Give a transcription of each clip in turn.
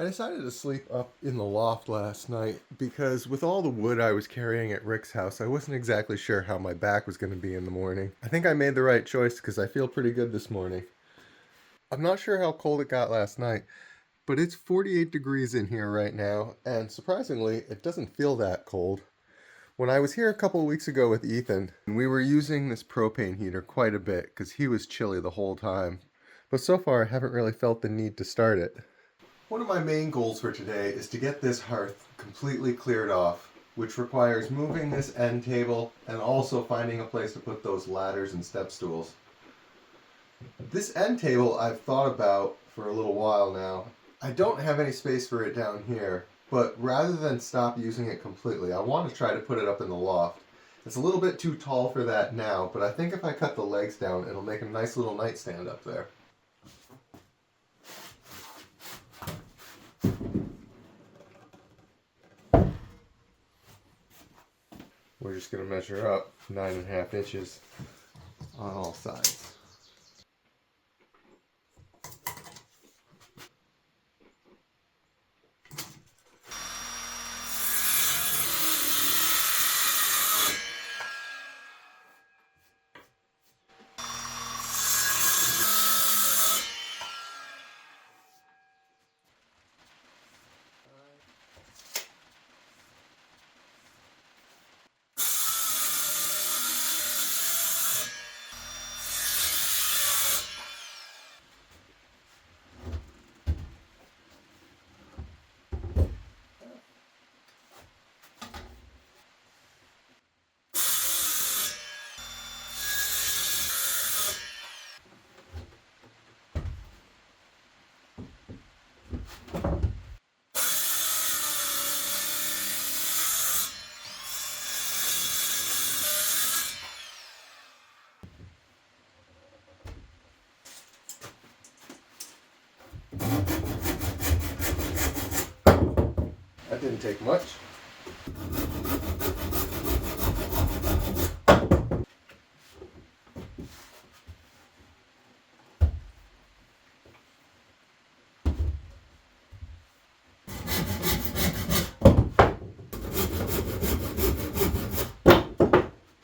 decided to sleep up in the loft last night because with all the wood I was carrying at Rick's house, I wasn't exactly sure how my back was going to be in the morning. I think I made the right choice because I feel pretty good this morning. I'm not sure how cold it got last night, but it's 48 degrees in here right now, and surprisingly, it doesn't feel that cold. When I was here a couple of weeks ago with Ethan, we were using this propane heater quite a bit because he was chilly the whole time. But so far, I haven't really felt the need to start it. One of my main goals for today is to get this hearth completely cleared off, which requires moving this end table and also finding a place to put those ladders and step stools. This end table I've thought about for a little while now. I don't have any space for it down here, but rather than stop using it completely, I want to try to put it up in the loft. It's a little bit too tall for that now, but I think if I cut the legs down, it'll make a nice little nightstand up there. We're just going to measure up 9.5 inches on all sides. That didn't take much.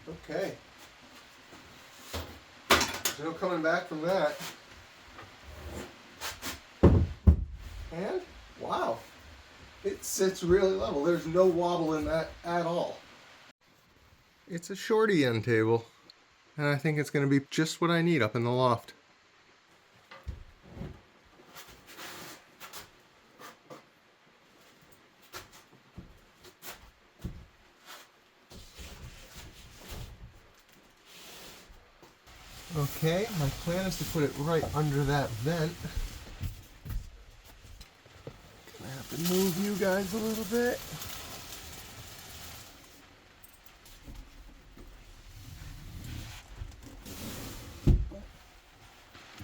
Okay. There's no coming back from that. And, wow, it sits really level. There's no wobble in that at all. It's a shorty end table, and I think it's going to be just what I need up in the loft. Okay, my plan is to put it right under that vent. Gonna have to move you guys a little bit.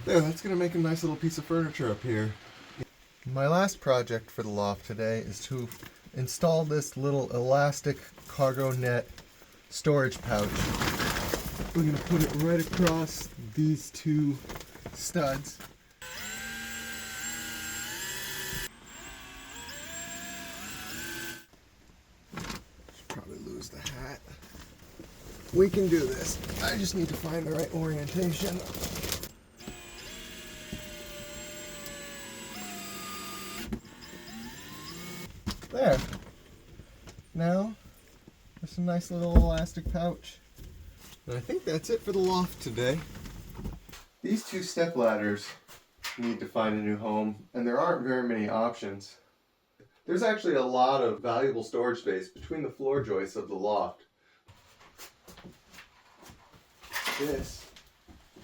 There, that's gonna make a nice little piece of furniture up here. My last project for the loft today is to install this little elastic cargo net storage pouch. We're going to put it right across these two studs. Should probably lose the hat. We can do this. I just need to find the right orientation. There. Now, there's a nice little elastic pouch. And I think that's it for the loft today. These two step ladders need to find a new home, and there aren't very many options. There's actually a lot of valuable storage space between the floor joists of the loft. This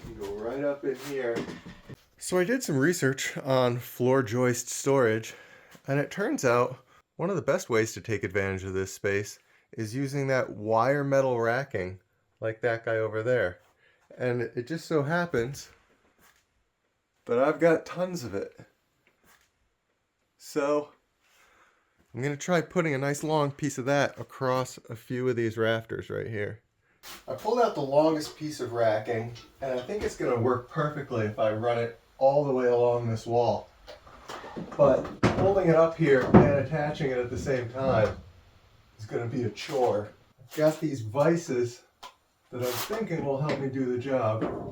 can go right up in here. So I did some research on floor joist storage, and it turns out one of the best ways to take advantage of this space is using that wire metal racking like that guy over there. And it just so happens that I've got tons of it. So I'm going to try putting a nice long piece of that across a few of these rafters right here. I pulled out the longest piece of racking, and I think it's going to work perfectly if I run it all the way along this wall. but holding it up here and attaching it at the same time is going to be a chore. I've got these vices that I'm thinking will help me do the job.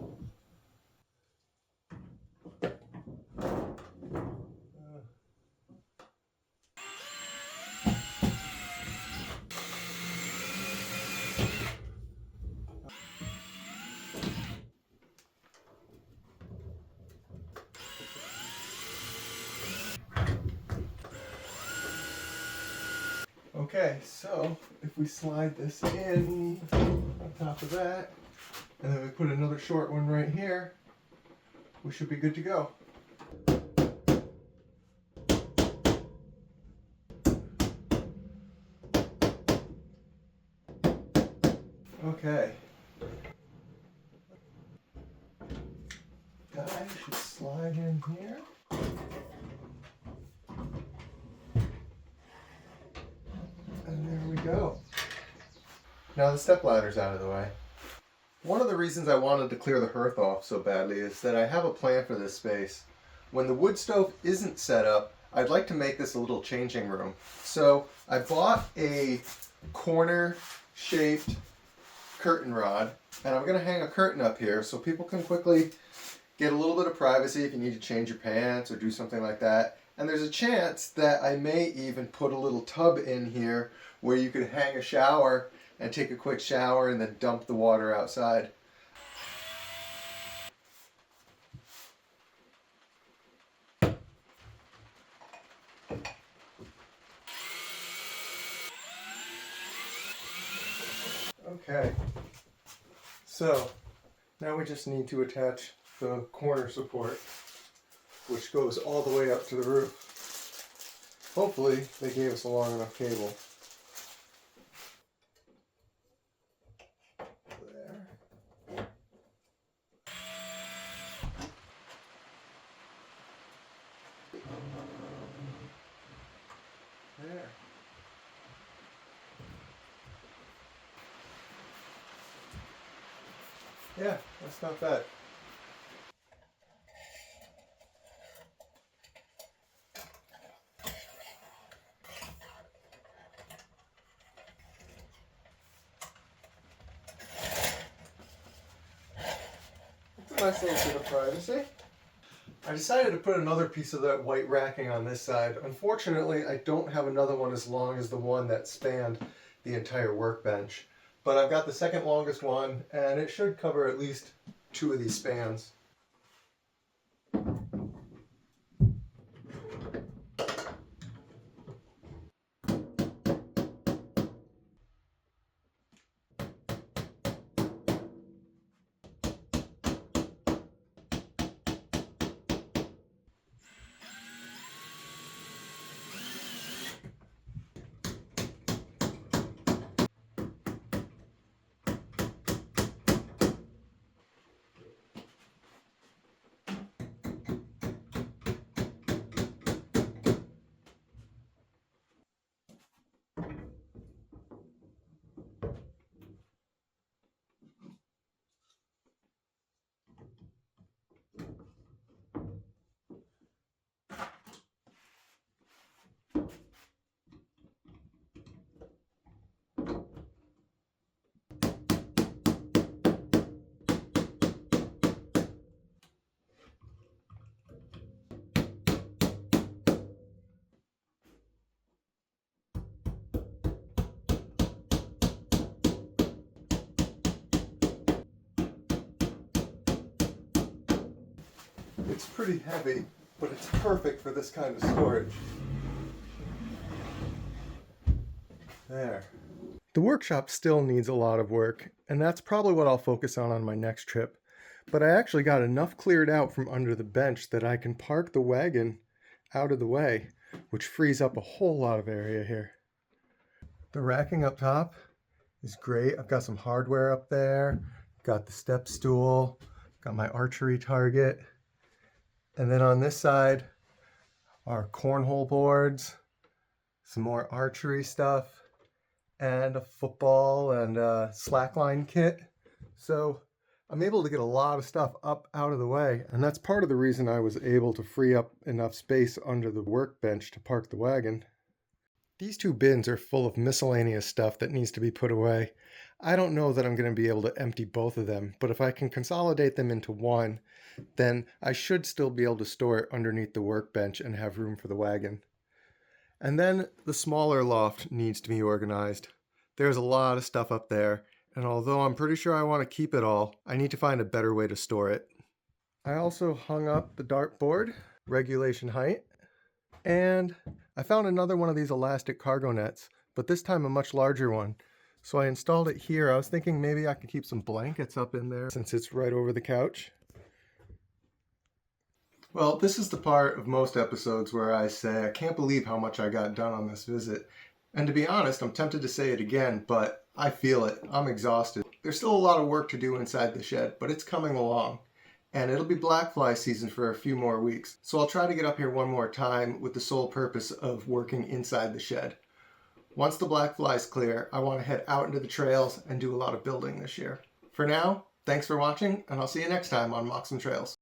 Okay, so if we slide this in on top of that, and then we put another short one right here, we should be good to go. Okay. Guy should slide in here. And there we go. Now the stepladder's out of the way. One of the reasons I wanted to clear the hearth off so badly is that I have a plan for this space. When the wood stove isn't set up, I'd like to make this a little changing room. So I bought a corner-shaped curtain rod, and I'm going to hang a curtain up here so people can quickly get a little bit of privacy if you need to change your pants or do something like that. And there's a chance that I may even put a little tub in here where you could hang a shower and take a quick shower and then dump the water outside. Okay, so now we just need to attach the corner support, which goes all the way up to the roof. Hopefully they gave us a long enough cable. There. Yeah, that's not bad. It's a nice little bit of privacy. I decided to put another piece of that white racking on this side. Unfortunately, I don't have another one as long as the one that spanned the entire workbench. But I've got the second longest one, and it should cover at least 2 of these spans. It's pretty heavy, but it's perfect for this kind of storage. There. The workshop still needs a lot of work, and that's probably what I'll focus on my next trip. But I actually got enough cleared out from under the bench that I can park the wagon out of the way, which frees up a whole lot of area here. The racking up top is great. I've got some hardware up there, got the step stool, got my archery target. And then on this side are cornhole boards, some more archery stuff, and a football and a slackline kit. So I'm able to get a lot of stuff up out of the way, and that's part of the reason I was able to free up enough space under the workbench to park the wagon. These two bins are full of miscellaneous stuff that needs to be put away. I don't know that I'm going to be able to empty both of them, but if I can consolidate them into one, then I should still be able to store it underneath the workbench and have room for the wagon. And then the smaller loft needs to be organized. There's a lot of stuff up there, and although I'm pretty sure I want to keep it all, I need to find a better way to store it. I also hung up the dartboard, regulation height, and I found another one of these elastic cargo nets, but this time a much larger one. So I installed it here. I was thinking maybe I could keep some blankets up in there since it's right over the couch. Well, this is the part of most episodes where I say I can't believe how much I got done on this visit. And to be honest, I'm tempted to say it again, but I feel it. I'm exhausted. There's still a lot of work to do inside the shed, but it's coming along. And it'll be black fly season for a few more weeks. So I'll try to get up here one more time with the sole purpose of working inside the shed. Once the black flies clear, I want to head out into the trails and do a lot of building this year. For now, thanks for watching, and I'll see you next time on Moxham Trails.